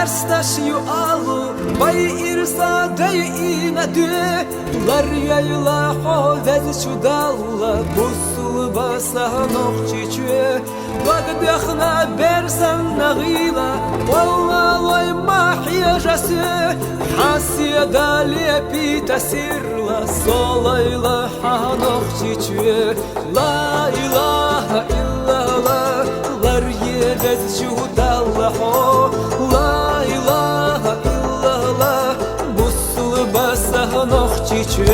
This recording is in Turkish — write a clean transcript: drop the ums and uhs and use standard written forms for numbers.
Stasiu alu, bay irsa deyine dü Lar yayla hovez çudalla, busul basa nokçiçü Bagdahna bersem nağila, vallahi mahiya jası Hasiyada lepi tasirla, solayla ha nokçiçü La ilahe illallah, lar yevez çudalla ho La ilahe illallah, busul basa nokçiçü